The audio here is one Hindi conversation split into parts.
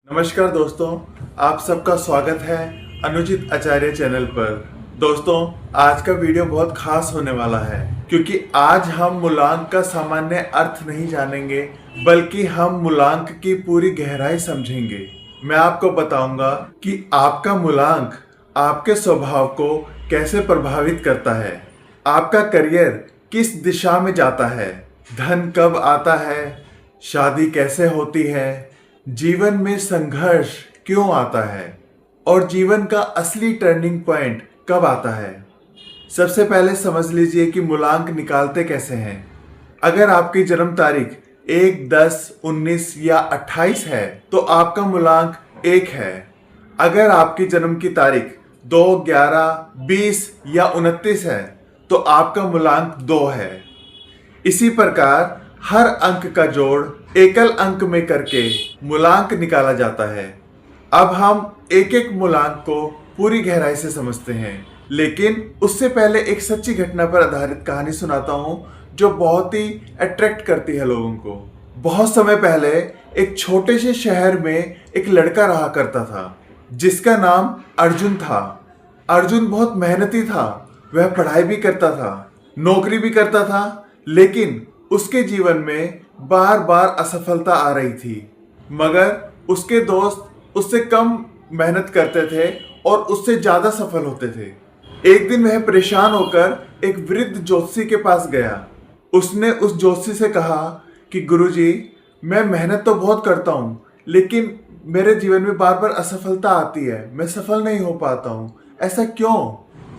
नमस्कार दोस्तों, आप सबका स्वागत है अनुचित आचार्य चैनल पर। दोस्तों, आज का वीडियो बहुत खास होने वाला है क्योंकि आज हम मूलांक का सामान्य अर्थ नहीं जानेंगे बल्कि हम मूलांक की पूरी गहराई समझेंगे। मैं आपको बताऊंगा कि आपका मूलांक आपके स्वभाव को कैसे प्रभावित करता है, आपका करियर किस दिशा में जाता है, धन कब आता है, शादी कैसे होती है, जीवन में संघर्ष क्यों आता है और जीवन का असली टर्निंग पॉइंट कब आता है। सबसे पहले समझ लीजिए कि मूलांक निकालते कैसे हैं। अगर आपकी जन्म तारीख 1, 10, 19 या 28 है तो आपका मूलांक 1 है। अगर आपकी जन्म की तारीख 2, 11, 20 या 29 है तो आपका मूलांक 2 है। इसी प्रकार हर अंक का जोड़ एकल अंक में करके मूलांक निकाला जाता है। अब हम एक एक मूलांक को पूरी गहराई से समझते हैं, लेकिन उससे पहले एक सच्ची घटना पर आधारित कहानी सुनाता हूं जो बहुत ही अट्रैक्ट करती है लोगों को। बहुत समय पहले एक छोटे से शहर में एक लड़का रहा करता था जिसका नाम अर्जुन था। अर्जुन बहुत मेहनती था, वह पढ़ाई भी करता था, नौकरी भी करता था, लेकिन उसके जीवन में बार बार असफलता आ रही थी। मगर उसके दोस्त उससे कम मेहनत करते थे और उससे ज्यादा सफल होते थे। एक दिन वह परेशान होकर एक वृद्ध ज्योतिषी के पास गया। उसने उस ज्योतिषी से कहा कि गुरुजी, मैं मेहनत तो बहुत करता हूँ लेकिन मेरे जीवन में बार बार असफलता आती है, मैं सफल नहीं हो पाता हूँ, ऐसा क्यों?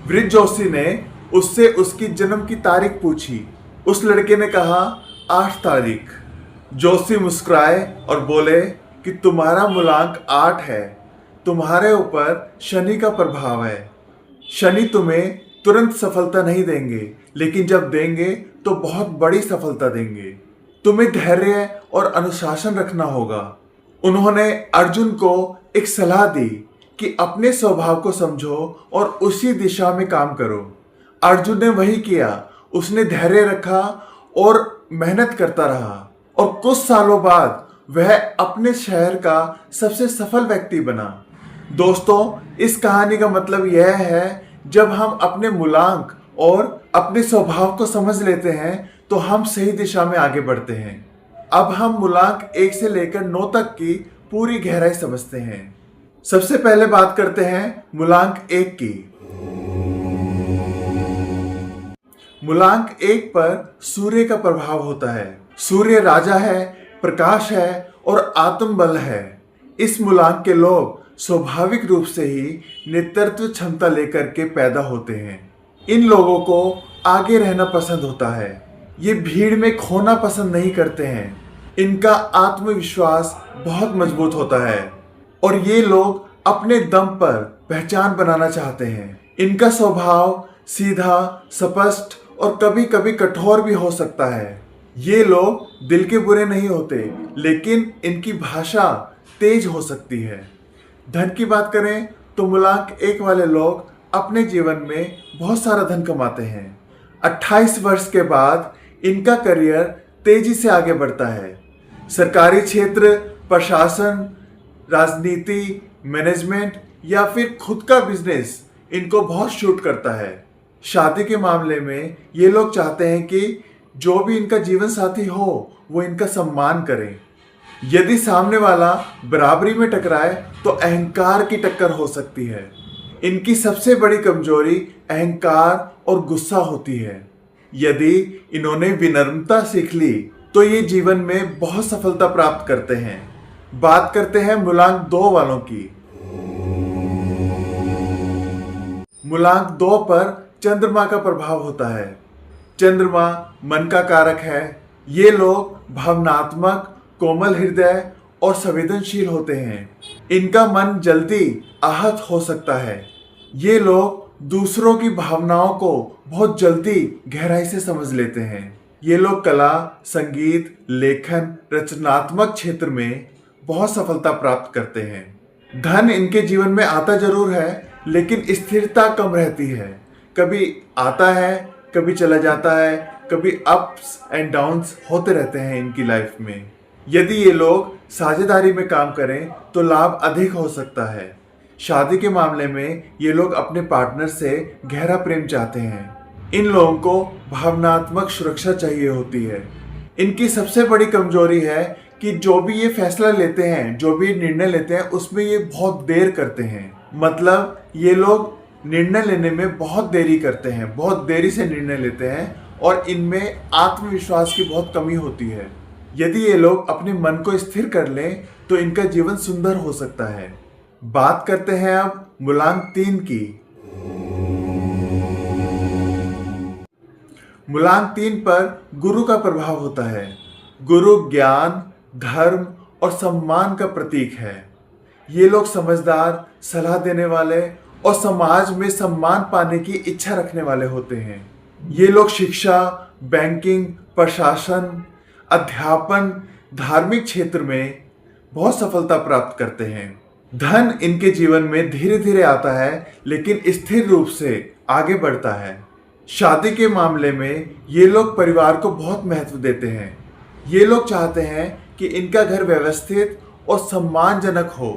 वृद्ध ज्योतिषी ने उससे उसकी जन्म की तारीख पूछी। उस लड़के ने कहा 8 तारीख। जोशी मुस्कुराए और बोले कि तुम्हारा मूलांक 8 है, तुम्हारे ऊपर शनि का प्रभाव है। शनि तुम्हें तुरंत सफलता नहीं देंगे, लेकिन जब देंगे तो बहुत बड़ी सफलता देंगे। तुम्हें धैर्य और अनुशासन रखना होगा। उन्होंने अर्जुन को एक सलाह दी कि अपने स्वभाव को समझो और उसी दिशा में काम करो। अर्जुन ने वही किया। उसने धैर्य रखा और मेहनत करता रहा और कुछ सालों बाद वह अपने शहर का सबसे सफल व्यक्ति बना। दोस्तों, इस कहानी का मतलब यह है, जब हम अपने मूलांक और अपने स्वभाव को समझ लेते हैं तो हम सही दिशा में आगे बढ़ते हैं। अब हम मूलांक 1 से लेकर 9 तक की पूरी गहराई समझते हैं। सबसे पहले बात करते हैं मूलांक 1 की। मूलांक 1 पर सूर्य का प्रभाव होता है। सूर्य राजा है, प्रकाश है और आत्मबल है। इस मूलांक के लोग स्वाभाविक रूप से ही नेतृत्व क्षमता लेकर के पैदा होते हैं। इन लोगों को आगे रहना पसंद होता है। ये भीड़ में खोना पसंद नहीं करते हैं। इनका आत्मविश्वास बहुत मजबूत होता है और ये लोग अपने दम पर पहचान बनाना चाहते हैं। इनका स्वभाव सीधा, स्पष्ट और कभी कभी कठोर भी हो सकता है। ये लोग दिल के बुरे नहीं होते, लेकिन इनकी भाषा तेज हो सकती है। धन की बात करें तो मूलांक 1 वाले लोग अपने जीवन में बहुत सारा धन कमाते हैं। 28 वर्ष के बाद इनका करियर तेजी से आगे बढ़ता है। सरकारी क्षेत्र, प्रशासन, राजनीति, मैनेजमेंट या फिर खुद का बिजनेस इनको बहुत शूट करता है। शादी के मामले में ये लोग चाहते हैं कि जो भी इनका जीवन साथी हो वो इनका सम्मान करे। यदि सामने वाला बराबरी में टकराए तो अहंकार की टक्कर हो सकती है। इनकी सबसे बड़ी कमजोरी अहंकार और गुस्सा होती है। यदि इन्होंने विनम्रता सीख ली तो ये जीवन में बहुत सफलता प्राप्त करते हैं। बात करते हैं मूलांक 2 वालों की। मूलांक 2 पर चंद्रमा का प्रभाव होता है। चंद्रमा मन का कारक है। ये लोग भावनात्मक, कोमल हृदय और संवेदनशील होते हैं। इनका मन जल्दी आहत हो सकता है। ये लोग दूसरों की भावनाओं को बहुत जल्दी गहराई से समझ लेते हैं। ये लोग कला, संगीत, लेखन, रचनात्मक क्षेत्र में बहुत सफलता प्राप्त करते हैं। धन इनके जीवन में आता जरूर है, लेकिन स्थिरता कम रहती है। कभी आता है, कभी चला जाता है, कभी अप्स एंड डाउन्स होते रहते हैं इनकी लाइफ में। यदि ये लोग साझेदारी में काम करें तो लाभ अधिक हो सकता है। शादी के मामले में ये लोग अपने पार्टनर से गहरा प्रेम चाहते हैं। इन लोगों को भावनात्मक सुरक्षा चाहिए होती है। इनकी सबसे बड़ी कमजोरी है कि जो भी ये फैसला लेते हैं, जो भी निर्णय लेते हैं, उसमें ये बहुत देर करते हैं। मतलब ये लोग निर्णय लेने में बहुत देरी करते हैं, बहुत देरी से निर्णय लेते हैं और इनमें आत्मविश्वास की बहुत कमी होती है। यदि ये लोग अपने मन को स्थिर कर लें तो इनका जीवन सुंदर हो सकता है। बात करते हैं अब मूलांक 3 की। मूलांक 3 पर गुरु का प्रभाव होता है। गुरु ज्ञान, धर्म और सम्मान का प्रतीक है। ये लोग समझदार, सलाह देने वाले और समाज में सम्मान पाने की इच्छा रखने वाले होते हैं। ये लोग शिक्षा, बैंकिंग, प्रशासन, अध्यापन, धार्मिक क्षेत्र में बहुत सफलता प्राप्त करते हैं। धन इनके जीवन में धीरे धीरे आता है लेकिन स्थिर रूप से आगे बढ़ता है। शादी के मामले में ये लोग परिवार को बहुत महत्व देते हैं। ये लोग चाहते हैं कि इनका घर व्यवस्थित और सम्मानजनक हो।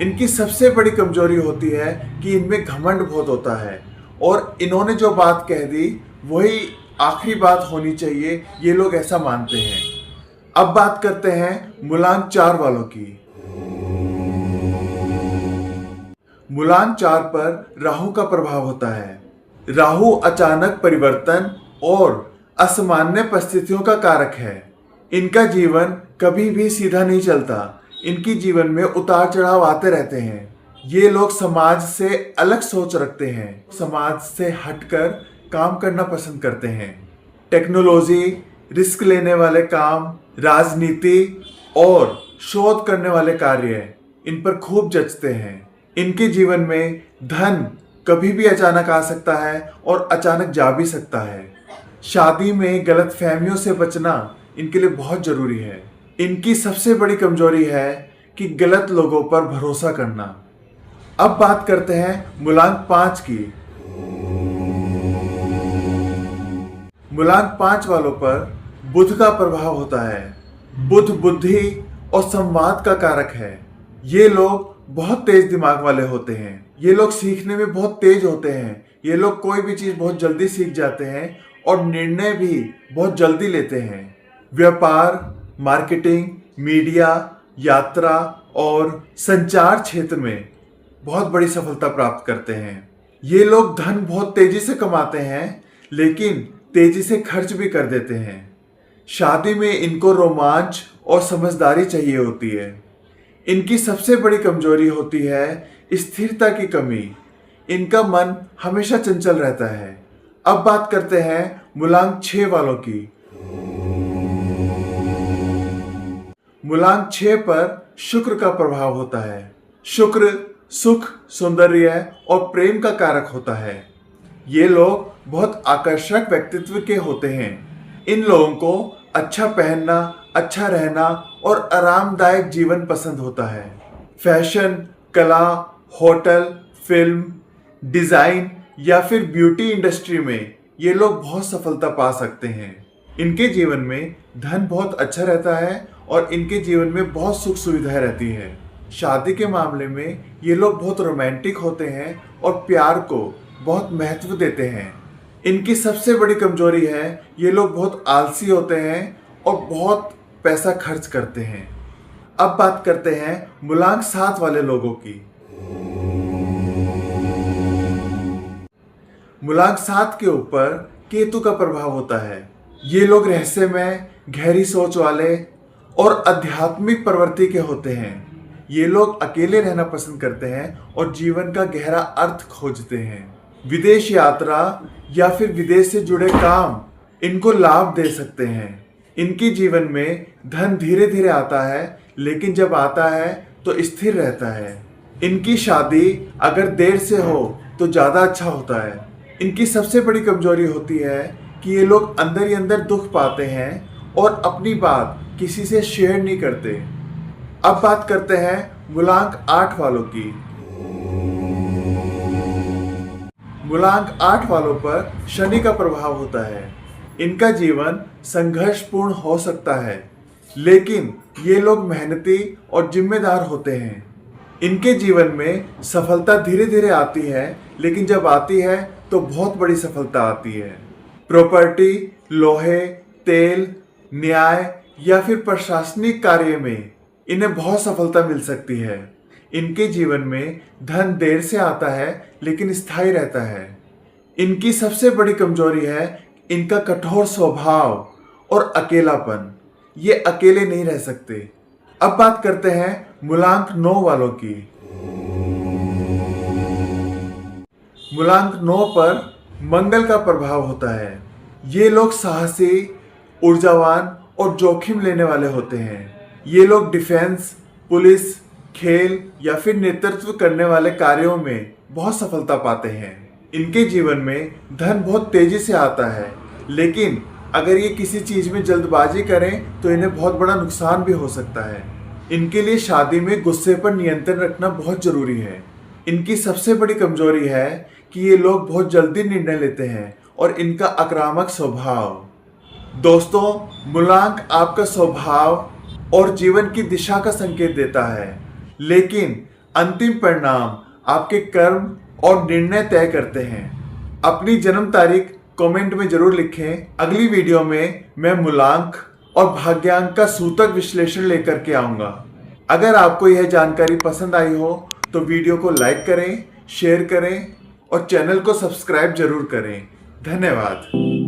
इनकी सबसे बड़ी कमजोरी होती है कि इनमें घमंड बहुत होता है और इन्होंने जो बात कह दी वही आखिरी बात होनी चाहिए, ये लोग ऐसा मानते हैं। अब बात करते हैं मूलांक 4 वालों की। मूलांक 4 पर राहु का प्रभाव होता है। राहु अचानक परिवर्तन और असामान्य परिस्थितियों का कारक है। इनका जीवन कभी भी सीधा नहीं चलता। इनकी जीवन में उतार चढ़ाव आते रहते हैं। ये लोग समाज से अलग सोच रखते हैं, समाज से हटकर काम करना पसंद करते हैं। टेक्नोलॉजी, रिस्क लेने वाले काम, राजनीति और शोध करने वाले कार्य इन पर खूब जचते हैं। इनके जीवन में धन कभी भी अचानक आ सकता है और अचानक जा भी सकता है। शादी में गलतफहमियों से बचना इनके लिए बहुत जरूरी है। इनकी सबसे बड़ी कमजोरी है कि गलत लोगों पर भरोसा करना। अब बात करते हैं मूलांक 5 की। मूलांक 5 वालों पर बुध का प्रभाव होता है। बुध बुद्धि और संवाद का कारक है। ये लोग बहुत तेज दिमाग वाले होते हैं। ये लोग सीखने में बहुत तेज होते हैं। ये लोग कोई भी चीज बहुत जल्दी सीख जाते हैं और निर्णय भी बहुत जल्दी लेते हैं। व्यापार, मार्केटिंग, मीडिया, यात्रा और संचार क्षेत्र में बहुत बड़ी सफलता प्राप्त करते हैं। ये लोग धन बहुत तेजी से कमाते हैं लेकिन तेजी से खर्च भी कर देते हैं। शादी में इनको रोमांच और समझदारी चाहिए होती है। इनकी सबसे बड़ी कमजोरी होती है स्थिरता की कमी। इनका मन हमेशा चंचल रहता है। अब बात करते हैं मूलांक 6 वालों की। मूलांक 6 पर शुक्र का प्रभाव होता है। शुक्र सुख, सौंदर्य और प्रेम का कारक होता है। ये लोग बहुत आकर्षक व्यक्तित्व के होते हैं। इन लोगों को अच्छा पहनना, अच्छा रहना और आरामदायक जीवन पसंद होता है। फैशन, कला, होटल, फिल्म, डिजाइन या फिर ब्यूटी इंडस्ट्री में ये लोग बहुत सफलता पा सकते हैं। इनके जीवन में धन बहुत अच्छा रहता है और इनके जीवन में बहुत सुख सुविधाएं रहती है। शादी के मामले में ये लोग बहुत रोमांटिक होते हैं और प्यार को बहुत महत्व देते हैं। इनकी सबसे बड़ी कमजोरी है ये लोग बहुत आलसी होते हैं और बहुत पैसा खर्च करते हैं। अब बात करते हैं मूलांक 7 वाले लोगों की। मूलांक 7 के ऊपर केतु का प्रभाव होता है। ये लोग रहस्यमय, गहरी सोच वाले और आध्यात्मिक प्रवृत्ति के होते हैं। ये लोग अकेले रहना पसंद करते हैं और जीवन का गहरा अर्थ खोजते हैं। विदेश यात्रा या फिर विदेश से जुड़े काम इनको लाभ दे सकते हैं। इनके जीवन में धन धीरे धीरे आता है लेकिन जब आता है तो स्थिर रहता है। इनकी शादी अगर देर से हो तो ज़्यादा अच्छा होता है। इनकी सबसे बड़ी कमजोरी होती है कि ये लोग अंदर ही अंदर दुख पाते हैं और अपनी बात किसी से शेयर नहीं करते। अब बात करते हैं मूलांक 8 वालों की। मूलांक 8 वालों पर शनि का प्रभाव होता है। इनका जीवन संघर्षपूर्ण हो सकता है। लेकिन ये लोग मेहनती और जिम्मेदार होते हैं। इनके जीवन में सफलता धीरे धीरे आती है, लेकिन जब आती है तो बहुत बड़ी सफलता आती है। प्रॉपर्टी, लोहे, तेल, न्याय या फिर प्रशासनिक कार्य में इन्हें बहुत सफलता मिल सकती है। इनके जीवन में धन देर से आता है लेकिन स्थायी रहता है। इनकी सबसे बड़ी कमजोरी है इनका कठोर स्वभाव और अकेलापन। ये अकेले नहीं रह सकते। अब बात करते हैं मूलांक 9 वालों की। मूलांक 9 पर मंगल का प्रभाव होता है। ये लोग साहसी, ऊर्जावान और जोखिम लेने वाले होते हैं। ये लोग डिफेंस, पुलिस, खेल या फिर नेतृत्व करने वाले कार्यों में बहुत सफलता पाते हैं। इनके जीवन में धन बहुत तेजी से आता है, लेकिन अगर ये किसी चीज में जल्दबाजी करें तो इन्हें बहुत बड़ा नुकसान भी हो सकता है। इनके लिए शादी में गुस्से पर नियंत्रण रखना बहुत जरूरी है। इनकी सबसे बड़ी कमजोरी है कि ये लोग बहुत जल्दी निर्णय लेते हैं और इनका आक्रामक स्वभाव। दोस्तों, मूलांक आपका स्वभाव और जीवन की दिशा का संकेत देता है, लेकिन अंतिम परिणाम आपके कर्म और निर्णय तय करते हैं। अपनी जन्म तारीख कमेंट में जरूर लिखें। अगली वीडियो में मैं मूलांक और भाग्यांक का सूतक विश्लेषण लेकर के आऊंगा। अगर आपको यह जानकारी पसंद आई हो तो वीडियो को लाइक करें, शेयर करें और चैनल को सब्सक्राइब जरूर करें। धन्यवाद।